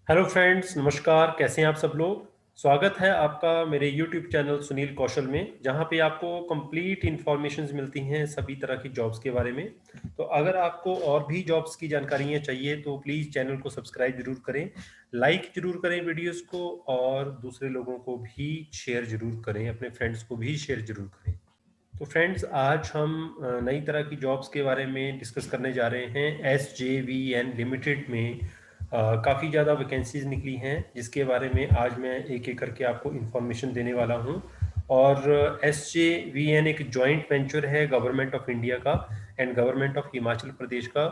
Hello friends, नमस्कार। कैसे हैं आप सब लोग। स्वागत है आपका मेरे यूट्यूब चैनल सुनील कौशल में, जहां पे आपको कंप्लीट इन्फॉर्मेशंस मिलती हैं सभी तरह की जॉब्स के बारे में। तो अगर आपको और भी जॉब्स की जानकारियां चाहिए तो प्लीज़ चैनल को सब्सक्राइब जरूर करें, लाइक जरूर करें वीडियोस को, और दूसरे लोगों को भी शेयर जरूर करें, अपने फ्रेंड्स को भी शेयर जरूर करें। तो फ्रेंड्स, आज हम नई तरह की जॉब्स के बारे में डिस्कस करने जा रहे हैं। SJVN लिमिटेड में काफ़ी ज़्यादा वैकेंसीज निकली हैं, जिसके बारे में आज मैं एक एक करके आपको इन्फॉर्मेशन देने वाला हूं। और SJVN एक जॉइंट वेंचर है गवर्नमेंट ऑफ इंडिया का एंड गवर्नमेंट ऑफ हिमाचल प्रदेश का।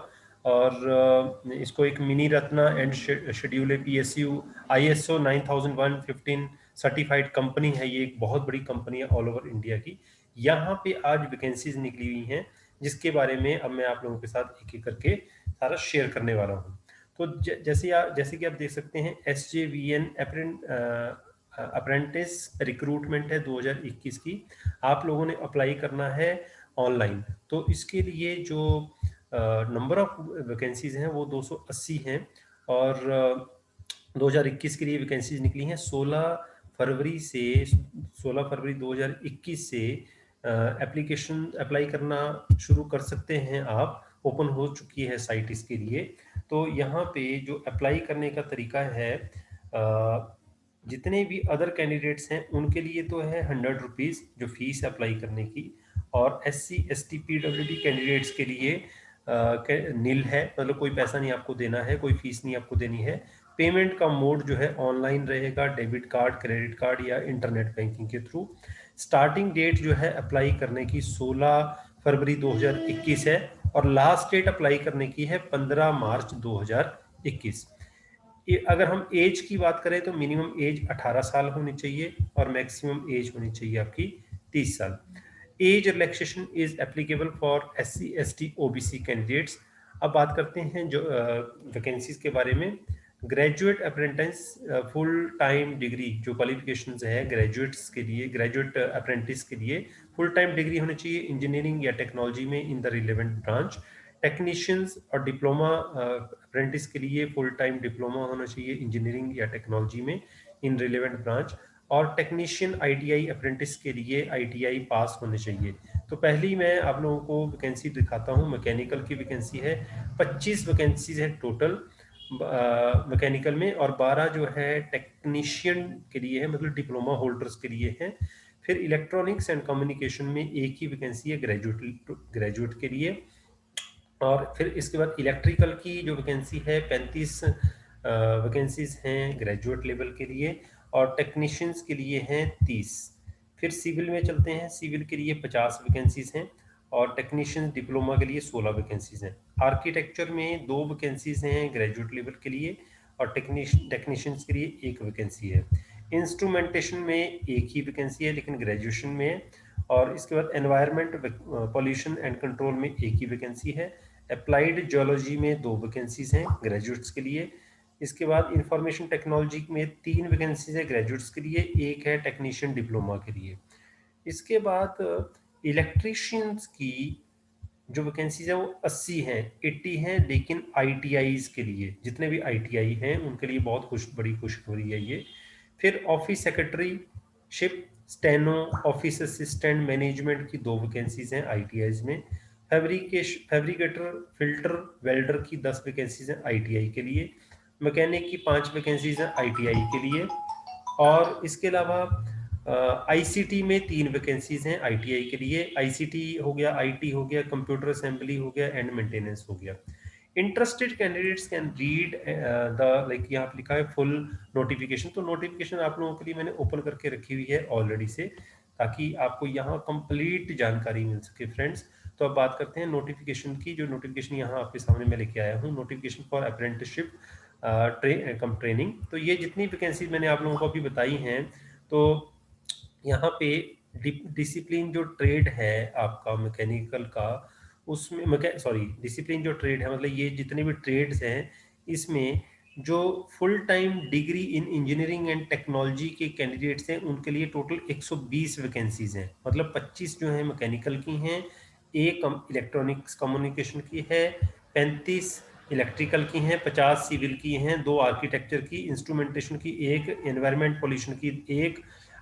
और इसको एक mini Ratna and schedule PSU ISO 9001-15 certified company है। ये एक बहुत बड़ी कंपनी है ऑल ओवर इंडिया की। यहाँ पे आज वैकेंसीज निकली हुई हैं, जिसके बारे में अब मैं आप लोगों के साथ एक एक करके सारा शेयर करने वाला हूँ। तो जैसे कि आप देख सकते हैं, SJVN अप्रेंटिस रिक्रूटमेंट है 2021 की। आप लोगों ने अप्लाई करना है ऑनलाइन। तो इसके लिए जो नंबर ऑफ वैकेंसीज हैं वो 280 हैं। और 2021 के लिए वैकेंसीज निकली हैं 16 फरवरी 2021 से एप्लीकेशन अप्लाई करना शुरू कर सकते हैं आप। ओपन हो चुकी है साइट इसके लिए। तो यहाँ पे जो अप्लाई करने का तरीका है, जितने भी अदर कैंडिडेट्स हैं उनके लिए तो है 100 रुपीज़ जो फीस अप्लाई करने की। और SC ST PWD कैंडिडेट्स के लिए नील है, मतलब कोई पैसा नहीं आपको देना है, कोई फीस नहीं आपको देनी है। पेमेंट का मोड जो है ऑनलाइन रहेगा, डेबिट कार्ड, क्रेडिट कार्ड या इंटरनेट बैंकिंग के थ्रू। स्टार्टिंग डेट जो है अप्लाई करने की 16 फरवरी 2021 है, और लास्ट डेट अप्लाई करने की है 15 मार्च 2021। अगर हम एज की बात करें तो मिनिमम एज 18 साल होनी चाहिए और मैक्सिमम एज होनी चाहिए आपकी 30 साल। Age relaxation is applicable for SC ST OBC candidates. अब बात करते हैं जो वैकेंसीज के बारे में। Graduate apprentice full time degree जो क्वालिफिकेशंस है ग्रेजुएट्स के लिए, ग्रेजुएट अप्रेंटिस के लिए फुल टाइम डिग्री होनी चाहिए इंजीनियरिंग या टेक्नोलॉजी में in the relevant branch. Technicians और डिप्लोमा अप्रेंटिस के लिए फुल टाइम डिप्लोमा होना चाहिए इंजीनियरिंग या टेक्नोलॉजी में इन रिलेवेंट ब्रांच। और टेक्नीशियन ITI अप्रेंटिस के लिए ITI पास होने चाहिए। तो पहली मैं आप लोगों को वैकेंसी दिखाता हूँ। मैकेनिकल की वैकेंसी है, 25 वैकेंसीज है टोटल मैकेनिकल में, और 12 जो है टेक्नीशियन के लिए है, मतलब डिप्लोमा होल्डर्स के लिए है। फिर इलेक्ट्रॉनिक्स एंड कम्युनिकेशन में एक ही वैकेंसी है ग्रेजुएट के लिए। और फिर इसके बाद इलेक्ट्रिकल की जो वैकेंसी है 35 वैकेंसीज हैं ग्रेजुएट लेवल के लिए, और टेक्नीशियंस के लिए हैं 30। फिर सिविल में चलते हैं, सिविल के लिए 50 वैकेंसीज हैं, और टेक्नीशियन डिप्लोमा के लिए 16 वैकेंसीज हैं। आर्किटेक्चर में 2 वैकेंसीज हैं ग्रेजुएट लेवल के लिए, और टेक्नीशियंस के लिए 1 वैकेंसी है। इंस्ट्रूमेंटेशन में एक ही वैकेंसी है लेकिन ग्रेजुएशन में है। और इसके बाद एनवायरनमेंट पॉल्यूशन एंड कंट्रोल में एक ही वैकेंसी है। अप्लाइड जियोलॉजी में 2 वैकेंसीज हैं ग्रेजुएट्स के लिए। इसके बाद इंफॉर्मेशन टेक्नोलॉजी में 3 वैकेंसीज है ग्रेजुएट्स के लिए, एक है टेक्नीशियन डिप्लोमा के लिए। इसके बाद इलेक्ट्रीशियंस की जो वैकेंसीज है वो 80 हैं, 80 हैं, लेकिन ITIs के लिए, जितने भी ITI हैं उनके लिए बहुत बड़ी खुशखबरी है ये। फिर office secretary ship, steno, office assistant management की 2 वैकेंसीज हैं ITIs में। फैब्रिकेटर, फिल्टर, वेल्डर की 10 वैकेंसीज हैं ITI के लिए। मैकेनिक की 5 वैकेंसीज हैं ITI के लिए। और इसके अलावा ICT में 3 वैकेंसीज हैं ITI के लिए। ICT हो गया, IT हो गया, कंप्यूटर असेंबली हो गया, एंड मेंटेनेंस हो गया। Interested candidates can read the like यहाँ पे लिखा है फुल नोटिफिकेशन। तो नोटिफिकेशन आप लोगों के लिए मैंने ओपन करके रखी हुई है ऑलरेडी से, ताकि आपको यहाँ कंप्लीट जानकारी मिल सके फ्रेंड्स। तो अब बात करते हैं नोटिफिकेशन की। जो नोटिफिकेशन यहाँ आपके सामने मैं लेके आया हूँ, notification for apprenticeship come training. तो ये जितनी वैकेंसी मैंने आप लोगों को अभी बताई हैं, तो यहाँ पे डिसिप्लिन जो ट्रेड है आपका मैकेनिकल का, उसमें डिसिप्लिन जो ट्रेड है, मतलब ये जितने भी ट्रेड्स हैं, इसमें जो full time degree in engineering and technology के कैंडिडेट्स हैं उनके लिए टोटल 120 वैकेंसीज हैं। मतलब 25 जो है मैकेनिकल की हैं, एक इलेक्ट्रॉनिक्स कम्युनिकेशन की है, 35 इलेक्ट्रिकल की हैं 50, सिविल की हैं 2, आर्किटेक्चर की, इंस्ट्रूमेंटेशन की 1, एनवायरमेंट पॉल्यूशन की 1,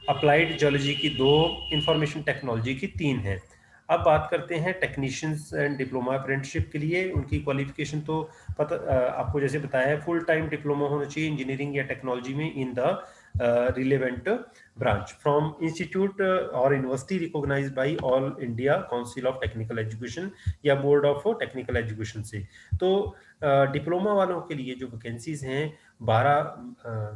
अप्लाइड जियोलॉजी की 2, इंफॉर्मेशन टेक्नोलॉजी की 3 है। अब बात करते हैं टेक्नीशियंस एंड डिप्लोमा अप्रेंटिसशिप के लिए। उनकी क्वालिफिकेशन तो आपको जैसे बताया है, फुल टाइम डिप्लोमा होना चाहिए इंजीनियरिंग या टेक्नोलॉजी में in the relevant branch from institute और university recognized by All India Council of technical Education या बोर्ड ऑफ टेक्निकल एजुकेशन से। तो डिप्लोमा वालों के लिए जो वैकेंसीज हैं 12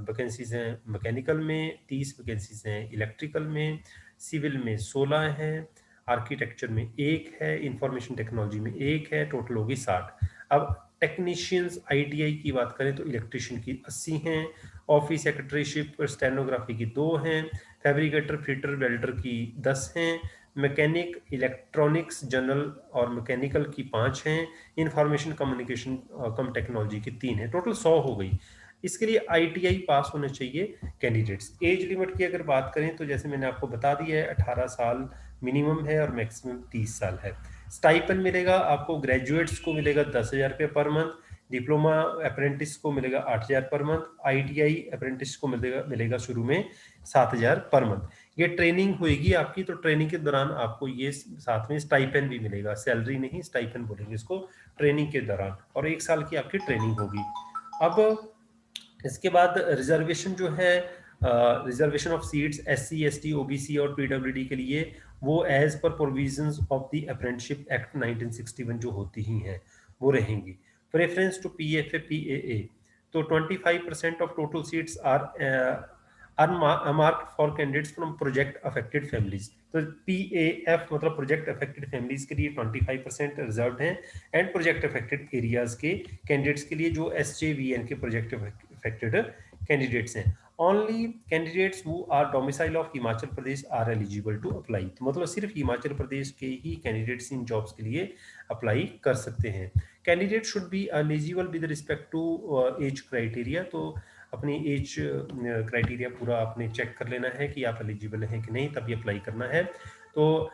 वैकेंसीज हैं मैकेनिकल में, 30 वैकेंसीज हैं इलेक्ट्रिकल में, सिविल में 16 हैं, आर्किटेक्चर में 1 है, इंफॉर्मेशन टेक्नोलॉजी में 1 है, टोटल होगी 60। अब टेक्नीशियंस आईटीआई की बात करें तो इलेक्ट्रिशियन की 80 हैं, ऑफिस सेक्रेटरीशिप स्टेनोग्राफी की 2 हैं, फैब्रिकेटर फिटर वेल्डर की 10 हैं, मैकेनिक इलेक्ट्रॉनिक्स जनरल और मैकेनिकल की 5 हैं, इंफॉर्मेशन कम्युनिकेशन कम टेक्नोलॉजी की 3 है, टोटल 100 हो गई। इसके लिए आईटीआई पास होने चाहिए कैंडिडेट्स। एज लिमिट की अगर बात करें तो जैसे मैंने आपको बता दिया है 18 साल मिनिमम है और मैक्सिमम 30 साल है। स्टाइपन मिलेगा आपको, ग्रेजुएट्स को मिलेगा 10,000 रुपये पर मंथ, डिप्लोमा अप्रेंटिस को मिलेगा 8,000 पर मंथ, आईटीआई अप्रेंटिस को मिलेगा शुरू में 7,000 पर मंथ। ये ट्रेनिंग होगी आपकी, तो ट्रेनिंग के दौरान आपको ये साथ में स्टाइपेंड भी मिलेगा, सैलरी नहीं स्टाइपेंड बोलेंगे इसको, ट्रेनिंग के दौरान, और 1 साल की आपकी ट्रेनिंग होगी। अब इसके बाद रिजर्वेशन जो है, reservation of seats SC ST OBC और पीडब्ल्यूडी के लिए वो as per provisions of the apprenticeship act 1961 जो होती ही हैं वो रहेंगी। प्रेफरेंस टू पीएफए पीएए, तो 25% of total seats are marked for candidates from project affected families. तो पीएएफ मतलब प्रोजेक्ट अफेक्टेड फैमिलीज के लिए 25% रिजर्व हैं, एंड प्रोजेक्ट अफेक्टेड एरियाज के कैंडिडेट्स के लिए जो एसजेवीएन के प्रोजेक्ट अफेक्टेड कैंडिडेट्स हैं। Only candidates who are domicile of Himachal Pradesh are eligible to apply, तो मतलब सिर्फ हिमाचल प्रदेश के ही कैंडिडेट्स इन जॉब्स के लिए अप्लाई कर सकते हैं। Candidate should be eligible with respect to age criteria, तो अपनी एज क्राइटेरिया पूरा आपने चेक कर लेना है कि आप एलिजिबल हैं कि नहीं, तभी अप्लाई करना है। तो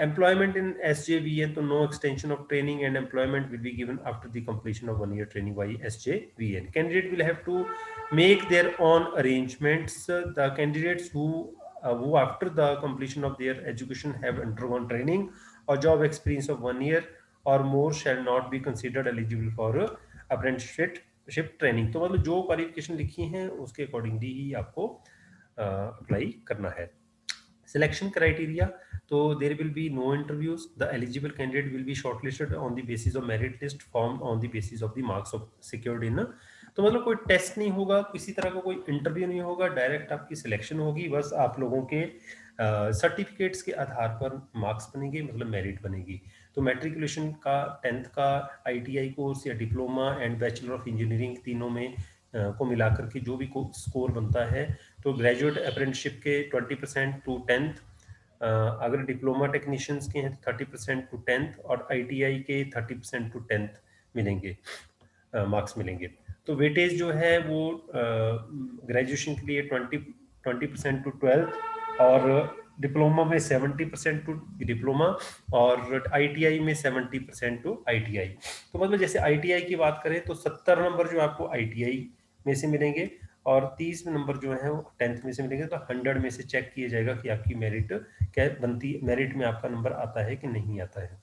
employment in SJVN, तो no extension of training and employment will be given after the completion of 1 year training by SJVN. Candidate will have to make their own arrangements. The candidates who after the completion of their education have undergone training or job experience of 1 year or more shall not be considered eligible for apprenticeship training। तो मतलब जो qualification लिखी हैं उसके accordingly ही आपको apply करना है। Selection criteria, so there will be no interviews, the eligible candidate will be shortlisted on the basis of merit list formed on the basis of the marks of secured in, तो मतलब कोई test नहीं होगा, किसी तरह का कोई interview नहीं होगा, डायरेक्ट आपकी सिलेक्शन होगी, बस आप लोगों के सर्टिफिकेट्स के आधार पर मार्क्स बनेंगे, मतलब मेरिट बनेगी। तो मैट्रिकुलेशन का 10th का आईटीआई कोर्स या diploma and bachelor of engineering तीनों में को मिलाकर के जो भी स्कोर बनता है, तो ग्रेजुएट अप्रेंटिसशिप के 20% टू 10th, अगर डिप्लोमा टेक्नीशियंस के हैं तो 30% टू 10th, और आईटीआई के 30% टू 10th मिलेंगे, मार्क्स मिलेंगे। तो वेटेज जो है वो ग्रेजुएशन के लिए 20% टू 12th, और डिप्लोमा में 70% टू डिप्लोमा, और आईटीआई में 70% टू आईटीआई। तो मतलब जैसे आईटीआई की बात करें तो 70 नंबर जो आपको आईटीआई में से मिलेंगे, और 30 नंबर जो है वो 10th में से मिलेंगे। तो 100 में से चेक किया जाएगा कि आपकी मेरिट क्या बनती, मेरिट में आपका नंबर आता है कि नहीं आता है।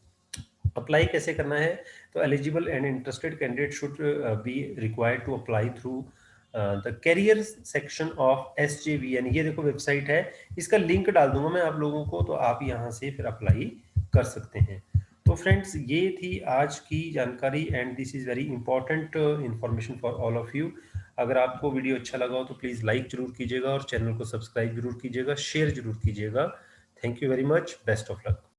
अप्लाई कैसे करना है, तो eligible and interested candidate should be required to apply through the career section of SJVN। ये देखो वेबसाइट है, इसका लिंक डाल दूंगा मैं आप लोगों को, तो आप यहाँ से फिर अप्लाई कर सकते हैं। तो फ्रेंड्स ये थी आज की जानकारी, and this is very important information for all of you. अगर आपको वीडियो अच्छा लगा हो तो प्लीज़ लाइक जरूर कीजिएगा, और चैनल को सब्सक्राइब जरूर कीजिएगा, शेयर जरूर कीजिएगा। Thank you very much, best of luck.